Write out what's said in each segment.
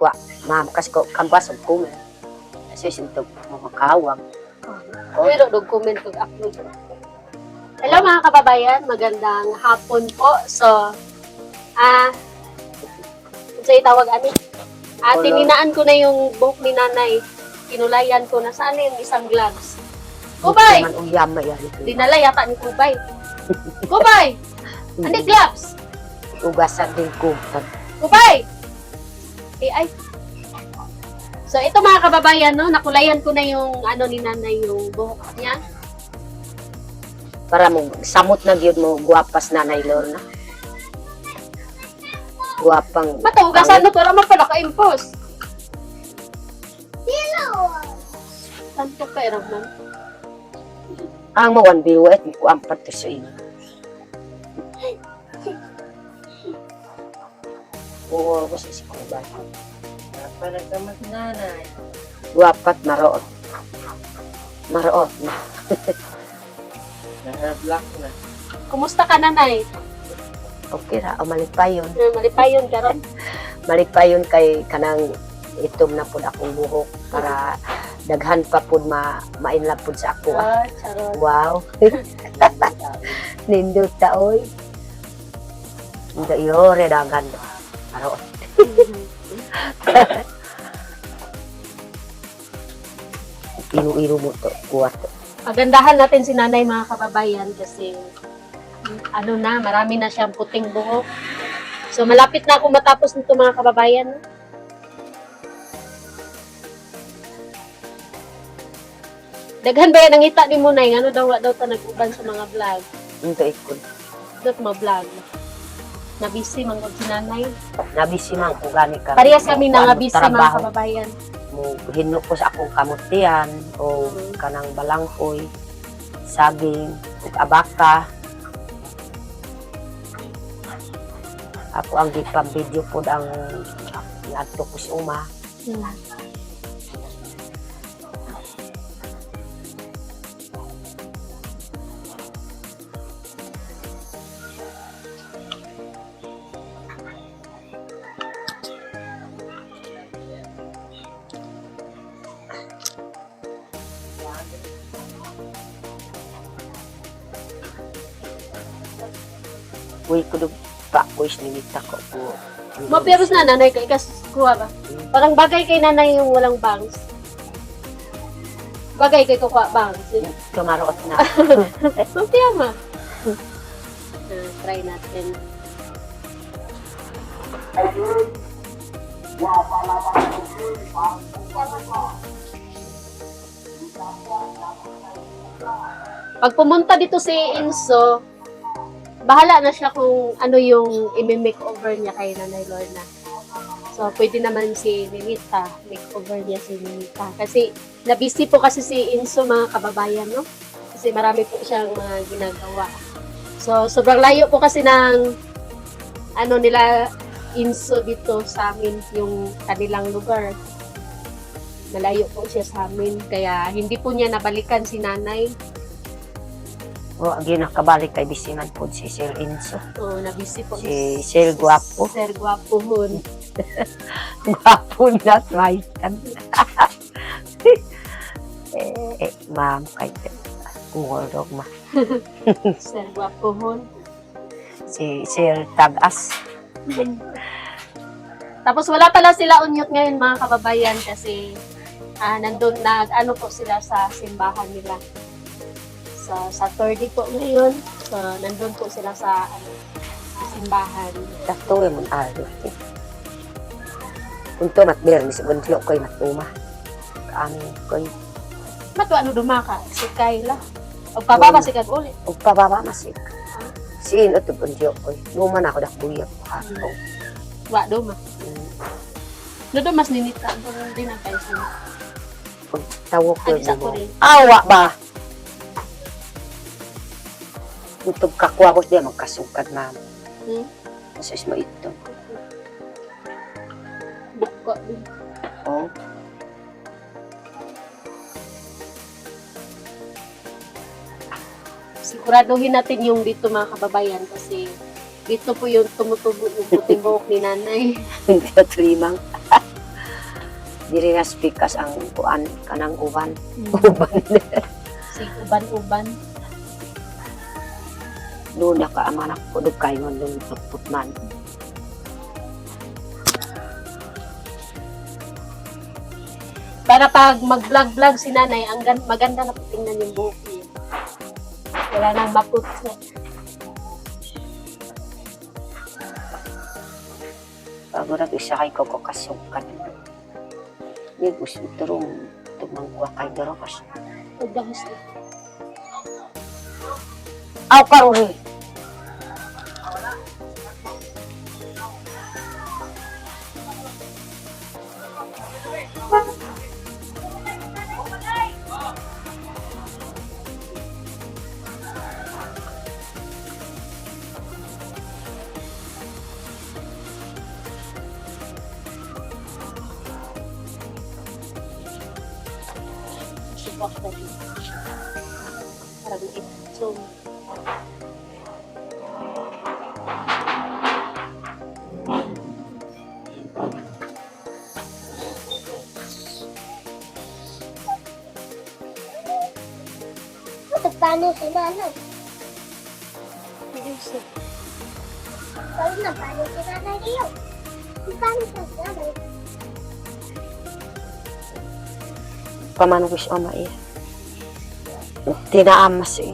Wa, ma'am, kasi ko, kambas ang kumin. Kasi sinto, makakawag. Pero comment kung upload. Hello mga kababayan, magandang hapon po. So, sa itawag ani. Tininaan ko na yung buhok ni nanay. Kinulayan ko na saan yung isang gloves. Kubay! Man uyam na yan. Dinala yata ni Kubay. Kubay! Ano gloves? Ugasan din ko. Kubay! Ay. So, ito mga kababayan, no, nakulayan ko na yung ano ni nanay, yung buhok niya. Para mo, samot na gyud mo, guwapas nanay Lorna. Guwapang. Matugasan na para mapalaka-impose. Tanto ka, Ramon. Ang mawan biwet, ko ang pato sa inyo. Oo, ko sa sikubay. Para ka mag-nanay. Guwapat, maroot. Maroot na. Naka-black na. Kumusta ka, nanay? Okay ra, malipayon. Malipayon ka ron. Malipayon kay kanang itom na pud akong buhok para daghan pa pud mainlap pud sa ako. Charot. Wow. Nindot ta oy. Hindi yore daghan. Maroot. Iru-iru mo to, kuwarto. Pagandahan natin si nanay mga kababayan kasi ano na, marami na siyang puting buhok. So malapit na ako matapos nito mga kababayan. Daghan ba yan ang ita ni mo na ano daw ta nag-uban sa mga vlog. Ito ikon. Dot mga vlog. Nabisi man si nanay. Nabisi man ko gani ka. Parehas kami na nabisi mga trabaho. kababayan. Mo hinno ko sa akong kamutian o kanang balanghoy, saging, ug abaka. Ako ang gipang video pod ang adto ko si uma. Uy, kudug pa ko isnimita ko po. Mapiros na nanay kay kas kuha ba? Parang bagay kay nanay yung walang bangs. Bagay kay kuha bangs. Tumaroot na. Mapiyama. Try natin. Pag pumunta dito si Inso, bahala na siya kung ano yung i-makeover niya kay Nanay Lorna. So, pwede naman si Ninita, makeover niya si Ninita. Kasi, nabisi po kasi si Inso mga kababayan, no? Kasi marami po siyang mga ginagawa. So, sobrang layo po kasi ng ano nila Inso dito sa amin, yung kanilang lugar. Malayo po siya sa amin, kaya hindi po niya nabalikan si Nanay. O, ang ginakabalik kay bisiman po si Sir Inso. Oh, nabisi po. Si Sir Guapo. Sir Guapo hun. Guwapo na, right? Ma'am, kahit kumulog ma. Sir Guapo hun. Si Sir Tagas. Tapos wala pala sila unyot ngayon mga kababayan kasi nandun ano po sila sa simbahan nila. Sa Saturday po ngayon. So, nandun po sila sa simbahan. Takto yung alo. Unto matbirni sa bundlo ko'y matuma. Kaamin ko'y. Mato ano dumaka? Si Kayla. O pababa si Kag ulit. O pababa masik. Siin ito bundlo ko'y. Luman ako dakbuyap. Ako. Wa duma. Dodo mas ninita. Dodo din ang kayo sila. Pag tawag ko Ay, sa mo. Korea. Awa ba? Utog kakwa ko siya magkasukad na. Masus mo ito. Buko din. Oh. Siguraduhin natin yung dito mga kababayan kasi dito po yung tumutubo yung puting buhok ni nanay. Hindi at limang. Diri nga spikas ang kuan kanang uban. Mm. Uban. Si uban-uban. Doon na ka amanak ko doon kayo doon putman. Para pag mag-vlog-vlog si nanay, maganda na po tingnan yung buhok niya. Wala nang maput. Bago na isa kay ko kasungkan. Ni gusto turong tumangwa kay Dorokas. Pagdahos na. Aw karuri. Subak na rin. Parang ito. Paano si nanay? Hindi siya. Paano si nanay niyo? Paano si nanay? Paman ko siya ma iya. Tinaamas eh.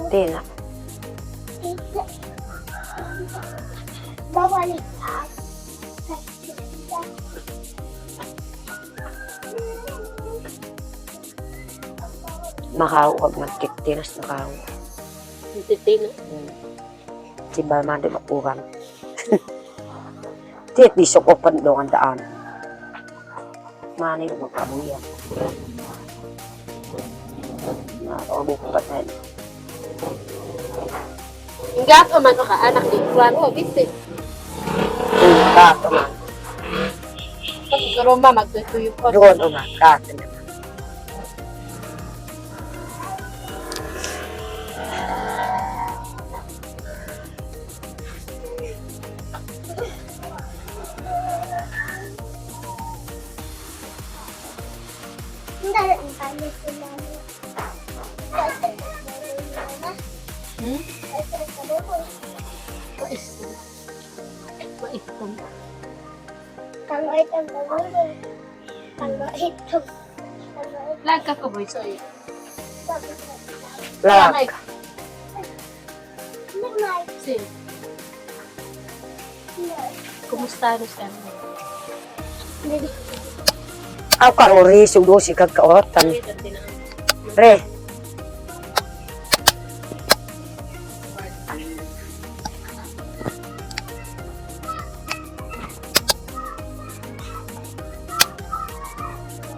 Tina. Bawal ka. Makauwag magkiktinas na kao. Hindi na. Si Balman di mapuran. Tiyak di sokopan doon ang daan. Mani mo kabuya. Nakaubo ko pa tayo. Yung gato man o ka, anak ni Juan, o, bitin. Kato man. Pag karoma, magtutuyo ko. Doon o na. Kato naman. Paano si nanay? Hmm? Maitom. Tangay ang bagulo. Tangay ito. Lag ka ko, boy. So, yun. Lag. Ay, Nanay. si, kumusta ano siya? Aw karuri sudo si kagkaotan. Re.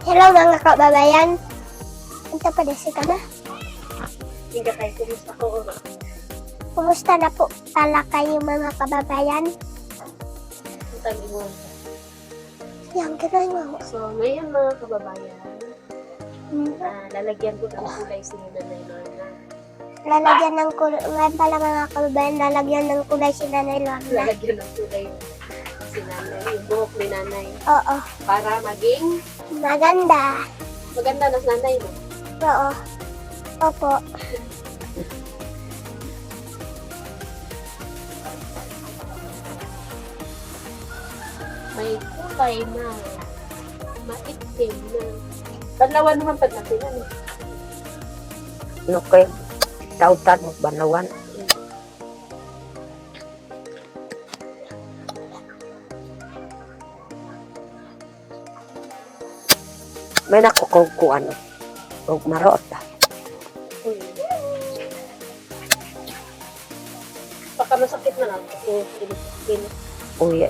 Hello mga kababayan. Ito pa desi ka na. Hindi kayo kumusta ko. Kumusta na po pala kayo mga kababayan? Ang tabi mo. Yang ganun mo. So, ngayon mga kababayan, lalagyan ko ng kulay si Nanay Lorna. Lalagyan ng kulay. Ngayon pala mga kababayan, lalagyan ng kulay si Nanay Lorna. Lalagyan ng kulay si Nanay, yung buhok ni Nanay. Oo. Para maging Maganda. maganda na si Nanay, no? Oo. Opo. May kulay na, maitim na. Banlawan naman pag natin, ano? No kay tautan mo banawan. May nakukog ko ano. Og marot ta. Uy. Baka masakit na lang. Uy ya.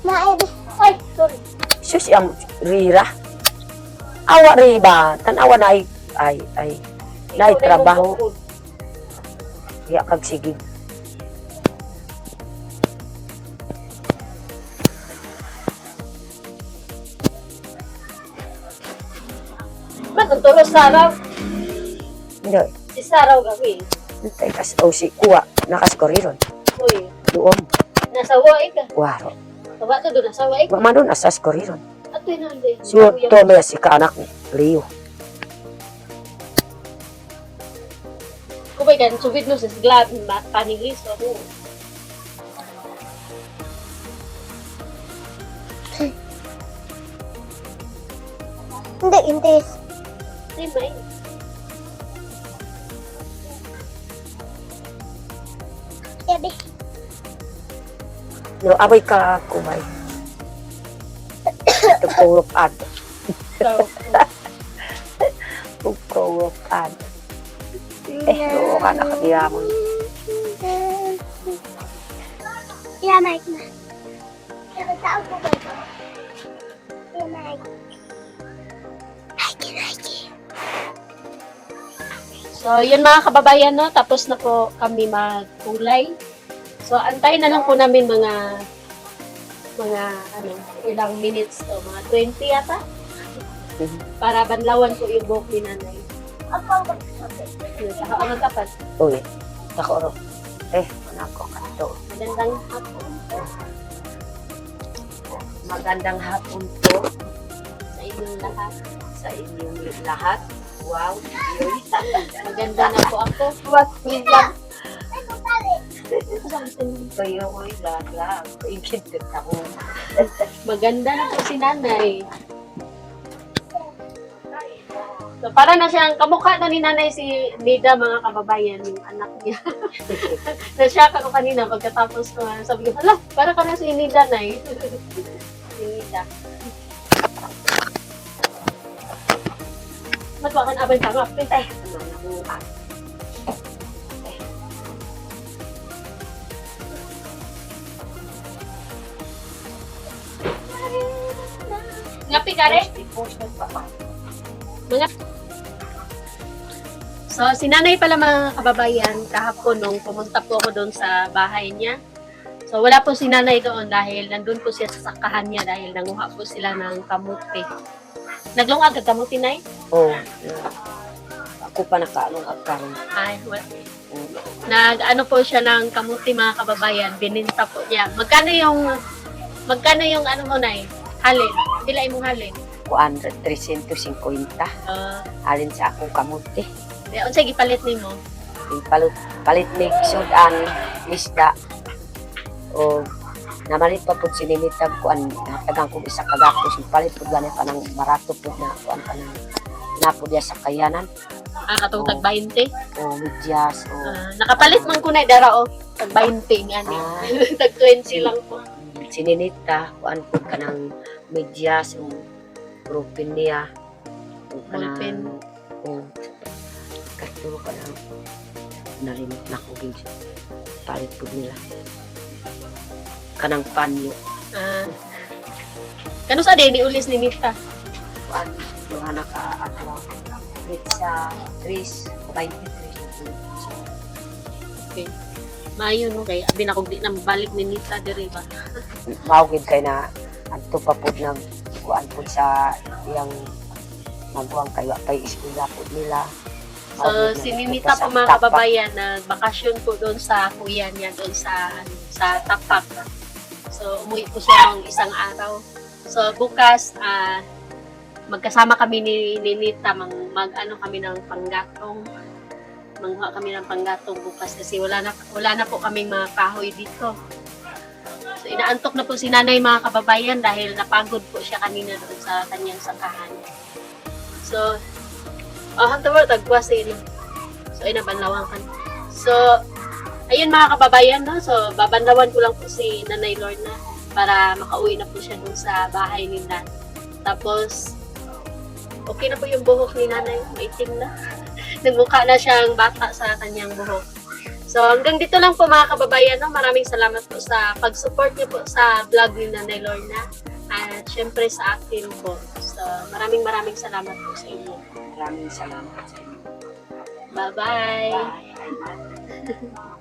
Naebi. Ay, sorry. Sus yang rira. Awa riba, tanawa na ay Nay, trabaho. Ya kag sige. Matuturo sa araw. Hindi. Si Saraw gabi. Tay kas o si kuwa nakas koriron. Uy, Duom. nasa Hawaii ka. Waro. Tawa to doon asawa eh. Wa man doon asas ko rin. Ato yun hindi. So, to may si kaanak ni Leo. Kubay kan, subid no sa glad, panigis ako. Hindi, intes. Ay, may. Sabi, No, abay ka kumay. Tugtulog ad. So, Tugtulog ad. Oo ka nakadiya mo. yeah, Mike na. Nakatao ko ba ito? Yeah, Mike. so, yun mga kababayan, no? Tapos na po kami magkulay. So, antayin na lang po namin mga ilang minutes to, mga 20 yata. Para banlawan po yung buhok ni nanay. Saka ang tapat. Uy, ako ro. Manako ka to. Magandang hapon po Magandang hapon po sa inyong lahat. sa inyong lahat. Wow, yun. Maganda na po ako. What we love. Maganda Kayo ko ilaglag. Ikit ako. na po si nanay. So, para na siyang kamukha na ni nanay si Nida, mga kababayan, yung anak niya. Na-shock ako kanina pagkatapos ko. Sabi ko, hala, para ka na si Nida, nay. Si Nida. Matwakan abay tama. Ano na bukas. Ngapi ka rin? So, si nanay pala mga kababayan, kahapon nung pumunta po ako doon sa bahay niya. So, wala po si nanay doon dahil nandun po siya sa sakahan niya dahil nanguha po sila ng kamuti. Naglungag ang kamuti, nay? Oh, ako pa nakaalong agkaroon. Ay, wala. Nag-ano po siya ng kamuti mga kababayan, bininta po niya. Magkano yung ano mo, nay? Halin. Pila imong halin? 400, 350. Alin sa akong kamuti. Unsay gipalit nimo? Palit ni sudan, isda. O namalit pa po sininitag kuan natagang kong isa kagapos palit po gani pa ng barato po na kuan pa ng napo diya sa kayanan Katong tag 20. o medyas o Nakapalit man ko na dara o tag 20 ngani. Tag 20 lang po. sininita kuan po ka ng medyas o propin niya o Ballpen. o katulo ka ng nalimot na ko palit po nila kanang panyo Kano sa din ulis ni Mita? kuan yung anak ako sa 3.23 Mayo no kay abi na kog di na balik ni Mita diri ba. maugid kay na adto pa pud nag kuan pud sa iyang magwang kayo kay eskwela pud nila. So si Ninita po mga kababayan nagbakasyon po doon sa kuya niya doon sa Tapak. So umuwi po siya ng isang araw. So bukas magkasama kami ni Ninita mag-ano kami ng panggatong. Mangha kami ng panggatong bukas kasi wala na po kaming mga kahoy dito. So inaantok na po si nanay mga kababayan dahil napagod po siya kanina doon sa kanyang sakahan. So hantawar tagwas no. So inabanlawan kan. So ayun mga kababayan no. So babanlawan ko lang po si Nanay Lorna para makauwi na po siya doon sa bahay nila. Tapos okay na po yung buhok ni nanay, maitim na. Nagmukha na siyang bata sa kanyang buhok. So hanggang dito lang po mga kababayan no. Maraming salamat po sa pag-support niyo po sa vlog ni Nanay Lorna. At syempre sa akin po. So maraming salamat po sa inyo. Maraming salamat sa inyo. Bye-bye. Bye.